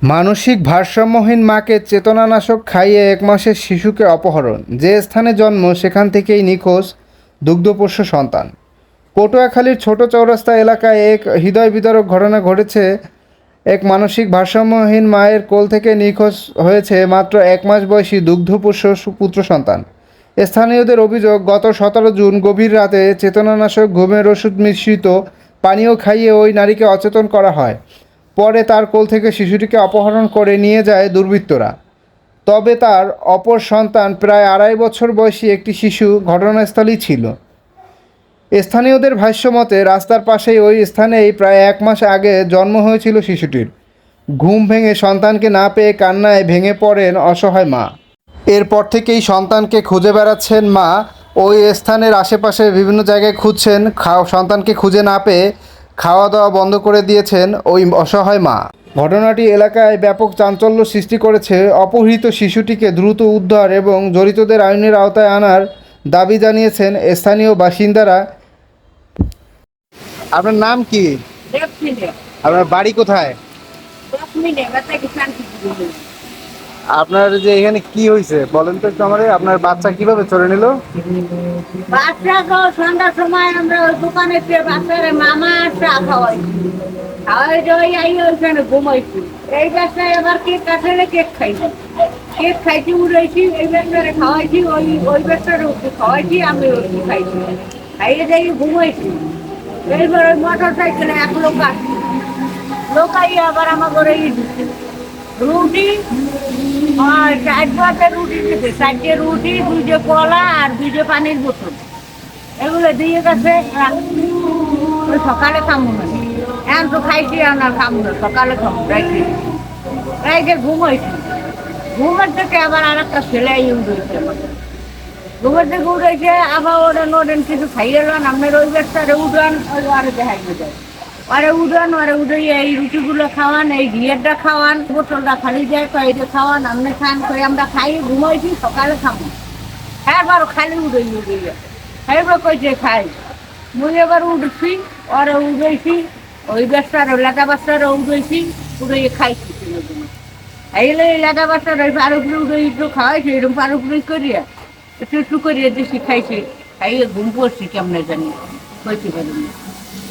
মানসিক ভারসাম্যহীন মাকে চেতনানাশক খাইয়ে ১ মাসের শিশুকে অপহরণ। যে স্থানে জন্ম সেখান থেকেই নিখোঁজ দুগ্ধপোষ্য সন্তান। পটুয়াখালীর ছোট চৌরাস্তা এলাকায় এক হৃদয় বিদারক ঘটনা ঘটেছে। এক মানসিক ভারসাম্যহীন মায়ের কোল থেকে নিখোঁজ হয়েছে মাত্র ১ মাস বয়সী দুগ্ধপোষ্য পুত্র সন্তান। স্থানীয়দের অভিযোগ, গত ১৭ জুন গভীর রাতে চেতনানাশক ঘুমের ওষুধ মিশ্রিত পানীয় খাইয়ে ওই নারীকে অচেতন করা হয়। পরে তার কোল থেকে শিশুটিকে অপহরণ করে নিয়ে যায় দুর্বৃত্তরা। তবে তার অপর সন্তান প্রায় ২.৫ বছর বয়সী একটি শিশু ঘটনাস্থলেই ছিল। স্থানীয়দের ভাষ্যমতে রাস্তার পাশেই ওই স্থানেই প্রায় ১ মাস আগে জন্ম হয়েছিল শিশুটির। ঘুম ভেঙে সন্তানকে না পেয়ে কান্নায় ভেঙে পড়েন অসহায় মা। এরপর থেকেই সন্তানকে খুঁজে বেড়াচ্ছেন মা। ওই স্থানের আশেপাশে বিভিন্ন জায়গায় খুঁজছেন, সন্তানকে খুঁজে না পেয়ে খাওয়া দাওয়া বন্ধ করে দিয়েছেন ওই অসহায় মা। ঘটনাটি এলাকায় ব্যাপক চাঞ্চল্য সৃষ্টি করেছে। অপহৃত শিশুটিকে দ্রুত উদ্ধার এবং জড়িতদের আইনের আওতায় আনার দাবি জানিয়েছেন স্থানীয় বাসিন্দারা। আপনার নাম কি? আপনার বাড়ি কোথায়? আপনার যে এখানে কি হয়েছে বলেন তো একটু আমারে। আপনার বাচ্চা কিভাবে চলে নিল? বাচ্চা তো সন্ধ্যার সময় আমরা ওই দোকানে বাচ্চার মামা চা খাওয়াই ওইখানে ঘুমাইছি। এই বাচ্চায় আবার কেক কাটলে কেক খাইছি, কেক খাইছি উড়াইছি, এই বাচ্চারে খাওয়াইছি, ওই বাচ্চারে খাওয়াইছি, আমি ওই খাইছি, খাইয়ে যাই ঘুমাইছি। এইবার ওই মোটর সাইকেলে এক লোক আসছি, লোক আইয়ে আবার আমার ঘরে রুটি আর ৪ পাতে রুটি দিতে, ৪টে রুটি, 2টে কলা আর 2টে পানির বোতল, এগুলো দিয়ে গেছে। ওই সকালে খামো না, এখন তো খাইছি, আর খামো না, সকালে খামো। রাইতে ঘুমাইছি, ঘুমের থেকে আবার আর একটা ছেলে উঠেছে, ঘুমের থেকে উঠেছে, আবার ওরেন কিছু খাইয়ে এলেন, আপনার ওই ব্যবসাটা উঠান, ওই আরে দেখাই যায়, আরে উঠান, আরে উঠে এই রুটিগুলো খাওয়ান, এই ঘিয়েরটা খাওয়ান, বোতলটা খালি যায়, এইটা খাওয়ান, আপনি খান, করে আমরা খাই, ঘুমাইছি, সকালে খাবো। হ্যাঁ, এবার খালি উঠে এবার কইছে খাই, মুই এবার উঠছি, ওরে উঠেছি, ওই ব্যবসারও লেখা বাচ্চারও উঠেছি, উঠে খাইছি। এইলে লেখা বাচ্চার ওই পারুপুরি উঠে একটু খাওয়াইছি, এরকম পারুপুরি করিয়া একটু একটু করিয়া দিচ্ছি, খাইছি, খাইয়ে ঘুম পড়ছি, কেমনে জানি কইতে পারি না।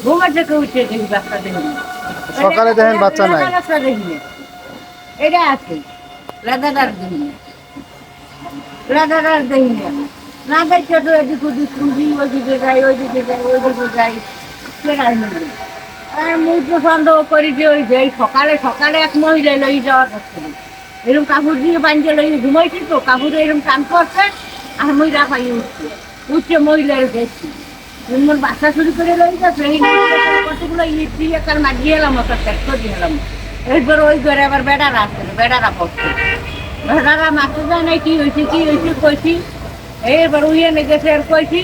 ঘুমের থেকে উঠে দেখি বাচ্চা দেখি, সকালে দেখেন বাচ্চা নাই, বাচ্চা দেখি না, এটা আছে লেদাদার দেখি না, লেদাদার দেখি না, না দেখছে তো এদিক ওদিক খুঁজি, ওইদিকে যাই, ওইদিকে যাই, ওইদিকে যাই, সেটাই নেই। মুই তো সন্দেহ করি যে ওই যে সকালে সকালে এক মহিলা লই যাওয়ার করছে, এরকম কাপড় দিয়ে বাঞ্জে লই ঘুমাইছি, তো কাপড়ে এরকম টান করছে, আর মই রাখাই উঠছে মহিলার দেখছি মোর বাচ্চা চুরি করে লই যাচ্ছে, কতগুলো ইট দিয়ে কার মারিয়ে এলাম, ওটা ট্যাক্টর দিয়ে এলাম। এইবার ওই ঘরে আবার বেড়ারা আসছে, বেড়ারা পড়ছে, বেড়ারা মারতে যায় নাই, কি হয়েছে কইছি, এইবার উইয়ে গেছে আর কইছি,